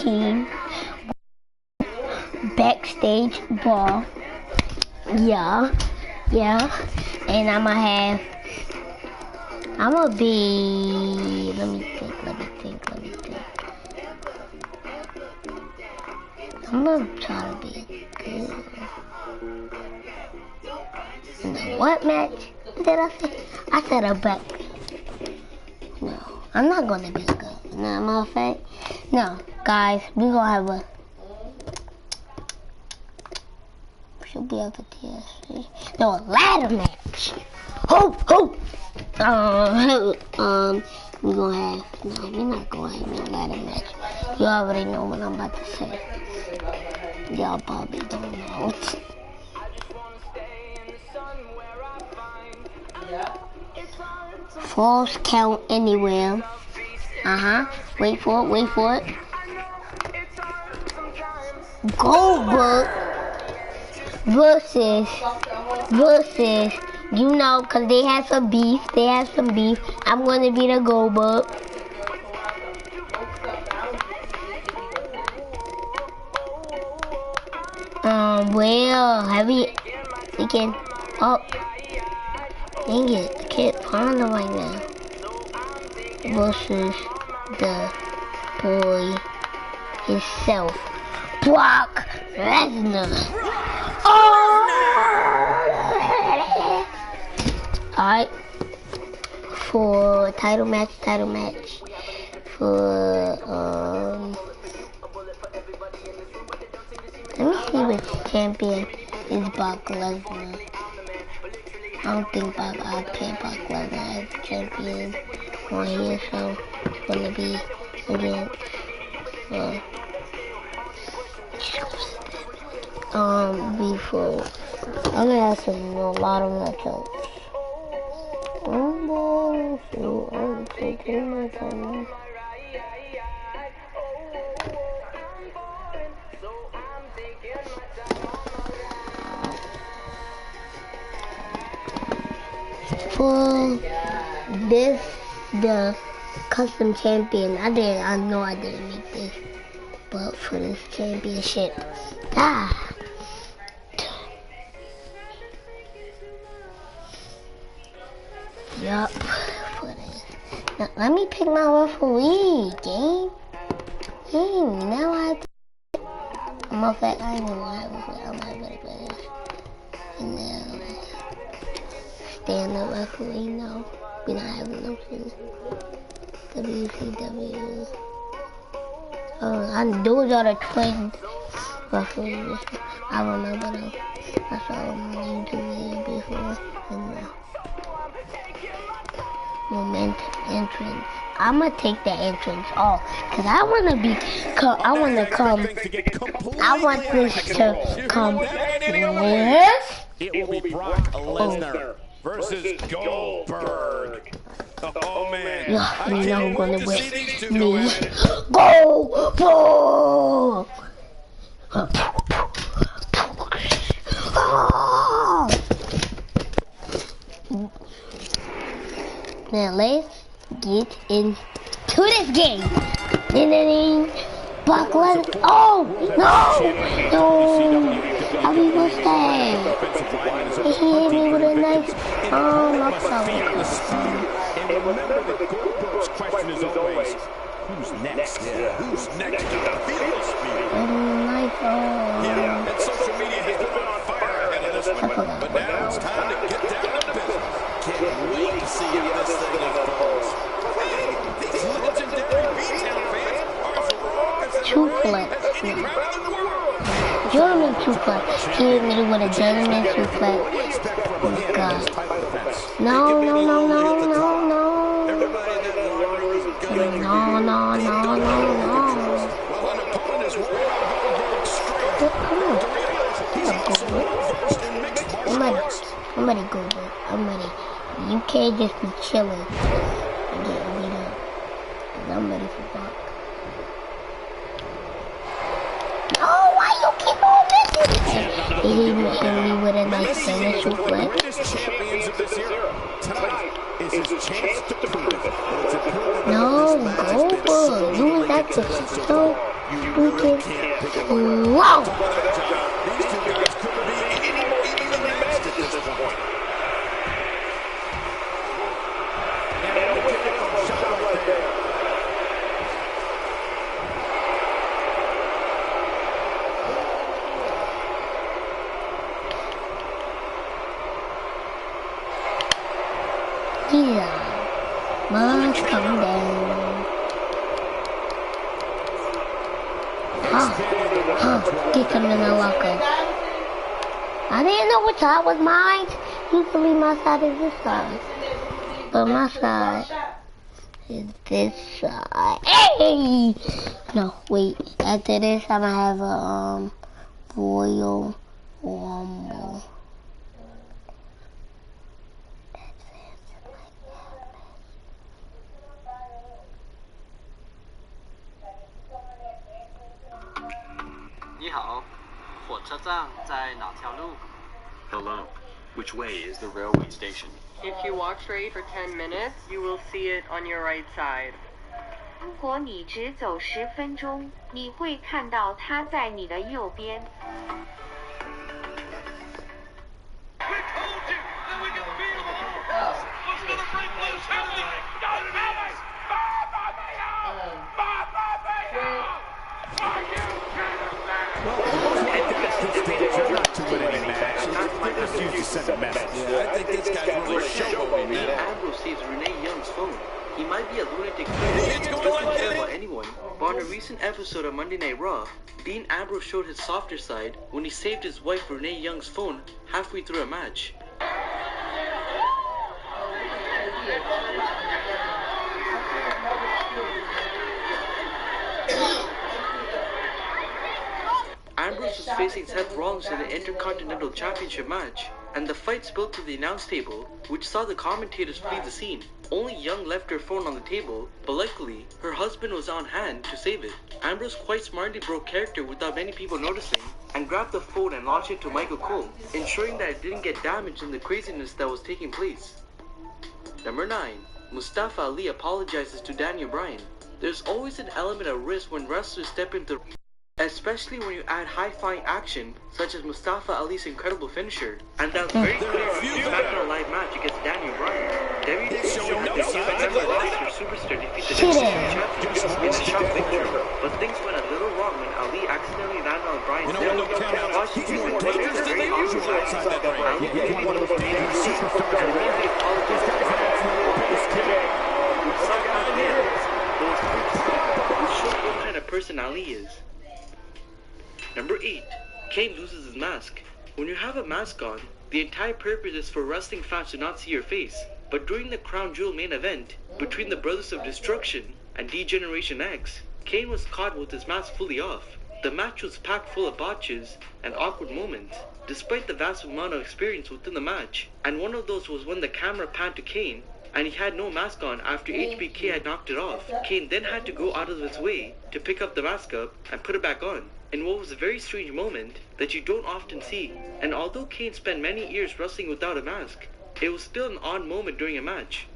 team. Backstage ball. Yeah. And I'ma be, let me think. I'm gonna try to be good. No, what match did I say? I said a back. No, I'm not gonna be good. No, matter of fact, no, guys, we gonna have a. She'll be able to TSC. No, a ladder match. Ho! We gonna have. No, we're not gonna have no ladder match. You already know what I'm about to say. Y'all probably don't know. False count anywhere. Wait for it. Goldberg versus, you know, cause they have some beef. I'm gonna be the Goldberg. Well, heavy again. Oh, dang it, I can't find him right now. Versus the boy himself, Brock Lesnar. Oh! Alright, for title match. For let me see which champion is Brock Lesnar. I don't think I put Brock Lesnar as champion on here, so it's gonna be against before. I'm gonna have a lot of matchups. I'm taking my time. For this, the custom champion, I know I didn't make this, but for this championship, yup, for this. Now, let me pick my referee, game. Now I have to. I'm a fact, I ain't gonna have a referee. I'm not gonna play this. And then, stand up referee, no. We not having no shit. WCW. Those are the twin referees. I remember them. I saw them on YouTube before. And momentum entrance. I'ma take the entrance off, cause I want this to come. Yes. It will be Brock Lesnar versus Goldberg. Oh man, you know who's gonna win. Me. Goldberg. Now let's get into this game. Brock Lesnar. Oh no! I mean, what's that? He hit me with a knife. I'm sorry. And remember, the Goldberg's question is always, who's next? Who's next to feel this speed? Knife. And social media has been on fire ahead of this one. But now it's time to get down to business. Can't wait to see how this thing unfolds. These legendary B-Town fans are as raw as any crowd in the world. German suplex. He hit me with a German suplex. Oh God. No. Somebody go there. I'm ready. You can't just be chilling and getting beat up. I'm ready for Brock. Oh, why you keep on missing? He hit me with a nice German suplex. No, Goldberg. You was active. So, freaking wow! These two guys couldn't be any more evenly matched at this point. And a wicked shot right there. Yeah, much coming down. Get coming in the locker. I didn't know which side was mine. Usually my side is this side. But my side is this side. Hey! No, wait. After this, I'm gonna have a Royal Rumble. 你好，火车站在哪条路？ Hello. Which way is the railway station? If you walk straight for 10 minutes, you will see it on your right side. 如果你直走10分钟，你会看到它在你的右边。 Ambrose saves Renee Young's phone. He might be a lunatic and doesn't care about anyone, but on a recent episode of Monday Night Raw, Dean Ambrose showed his softer side when he saved his wife Renee Young's phone halfway through a match. Ambrose was facing Seth Rollins in the Intercontinental Championship match, and the fight spilled to the announce table, which saw the commentators flee the scene. Only Young left her phone on the table, but luckily, her husband was on hand to save it. Ambrose quite smartly broke character without many people noticing, and grabbed the phone and launched it to Michael Cole, ensuring that it didn't get damaged in the craziness that was taking place. Number 9. Mustafa Ali apologizes to Daniel Bryan. There's always an element of risk when wrestlers step into especially when you add high-flying action, such as Mustafa Ali's incredible finisher, and that was very clear in the SmackDown Live match against Daniel Bryan. WWE showed that they never lost their superstar defeat the WWE champion in a shock victory, but things went a little wrong when Ali accidentally landed on Bryan's neck, causing him to take a very awkward match. Ali became one of the main superstars and immediately apologized to Bryan. Which sucked out fans, but was pretty which showed what kind of person Ali is. Number 8. Kane loses his mask. When you have a mask on, the entire purpose is for wrestling fans to not see your face. But during the Crown Jewel main event, between the Brothers of Destruction and D-Generation X, Kane was caught with his mask fully off. The match was packed full of botches and awkward moments, despite the vast amount of experience within the match. And one of those was when the camera panned to Kane, and he had no mask on after HBK had knocked it off. Kane then had to go out of his way to pick up the mask up and put it back on, in what was a very strange moment that you don't often see. And although Kane spent many years wrestling without a mask, it was still an odd moment during a match.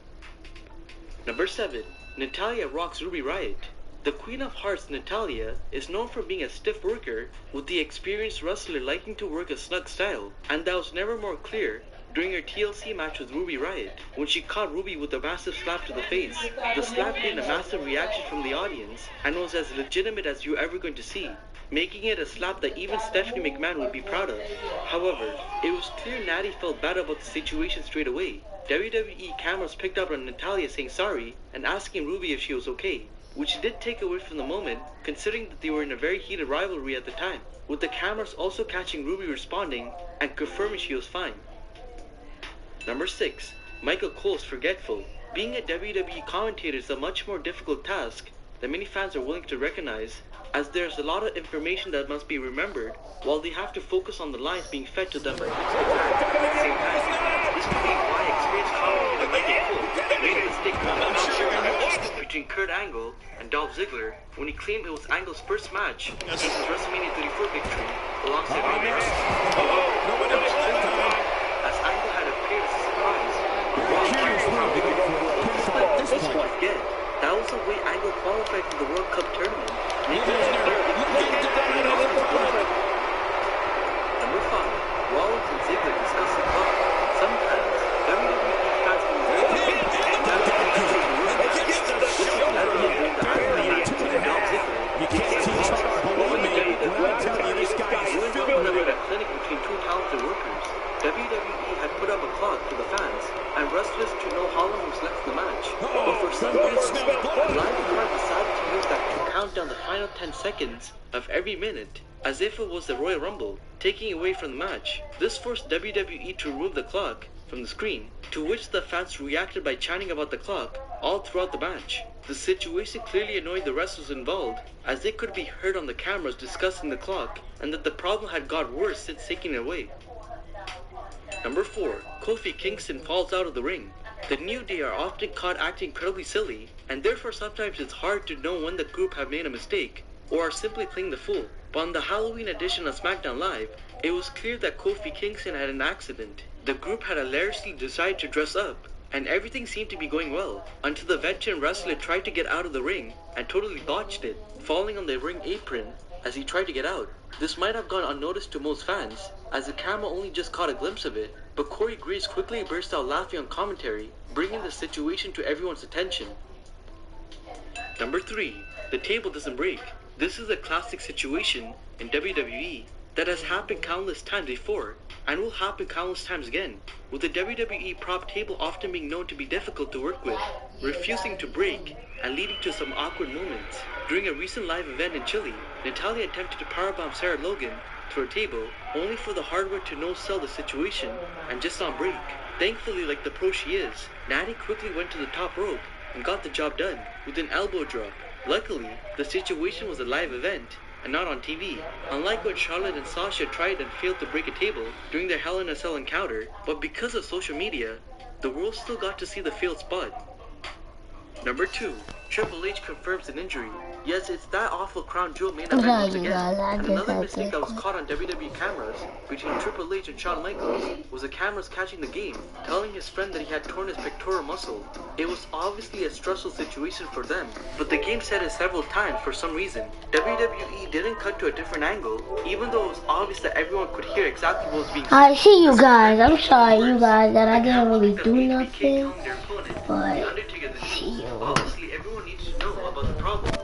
Number 7. Natalya rocks Ruby Riott. The Queen of Hearts, Natalya, is known for being a stiff worker, with the experienced wrestler liking to work a snug style, and that was never more clear during her TLC match with Ruby Riott, when she caught Ruby with a massive slap to the face. The slap gained a massive reaction from the audience, and was as legitimate as you're ever going to see, making it a slap that even Stephanie McMahon would be proud of. However, it was clear Natty felt bad about the situation straight away. WWE cameras picked up on Natalya saying sorry and asking Ruby if she was okay, which did take away from the moment, considering that they were in a very heated rivalry at the time, with the cameras also catching Ruby responding and confirming she was fine. Number 6. Michael Cole's forgetful. Being a WWE commentator is a much more difficult task that many fans are willing to recognize, as there's a lot of information that must be remembered while they have to focus on the lines being fed to them by multiple fans at the same time. This could be why experienced commentator Michael Cole made a mistake match between Kurt Angle and Dolph Ziggler when he claimed it was Angle's first match since his WrestleMania 34 victory alongside Roman Reigns. As Angle had appeared as a surprise, Raw this one again. That was the way Angle qualified for the World Cup tournament. Number 5. Rollins and Ziggler discuss the clock. Sometimes, WWE fans can You can't teach hard, believe me. I'm telling you, this guy is filming a clinic between two talented workers. WWE had put up a clock for the fans and wrestlers to know how long was left in the match. But for some reason, Live Card decided to use that to count down the final 10 seconds of every minute, as if it was the Royal Rumble, taking away from the match. This forced WWE to remove the clock from the screen, to which the fans reacted by chanting about the clock all throughout the match. The situation clearly annoyed the wrestlers involved, as they could be heard on the cameras discussing the clock, and that the problem had got worse since taking it away. Number 4. Kofi Kingston falls out of the ring. The New Day are often caught acting incredibly silly, and therefore sometimes it's hard to know when the group have made a mistake, or are simply playing the fool. But on the Halloween edition of SmackDown Live, it was clear that Kofi Kingston had an accident. The group had hilariously decided to dress up, and everything seemed to be going well, until the veteran wrestler tried to get out of the ring and totally botched it, falling on the ring apron as he tried to get out. This might have gone unnoticed to most fans, as the camera only just caught a glimpse of it, but Corey Graves quickly burst out laughing on commentary, bringing the situation to everyone's attention. Number 3. The table doesn't break. This is a classic situation in WWE that has happened countless times before, and will happen countless times again, with the WWE prop table often being known to be difficult to work with, refusing to break, and leading to some awkward moments. During a recent live event in Chile, Natalya attempted to powerbomb Sarah Logan through a table, only for the hardware to no-sell the situation and just not break. Thankfully, like the pro she is, Natty quickly went to the top rope and got the job done with an elbow drop. Luckily, the situation was a live event and not on TV, unlike when Charlotte and Sasha tried and failed to break a table during their Hell in a Cell encounter, but because of social media, the world still got to see the failed spot. Number 2. Triple H confirms an injury. Yes, it's that awful crown jewel main event once again. And another mistake that was caught on WWE cameras between Triple H and Shawn Michaels was the cameras catching the game, telling his friend that he had torn his pectoral muscle. It was obviously a stressful situation for them, but the game said it several times for some reason. WWE didn't cut to a different angle, even though it was obvious that everyone could hear exactly what was being said. I see you guys. I'm sorry, you guys, that I didn't really do nothing. But see you. Obviously, everyone needs to know about the problem.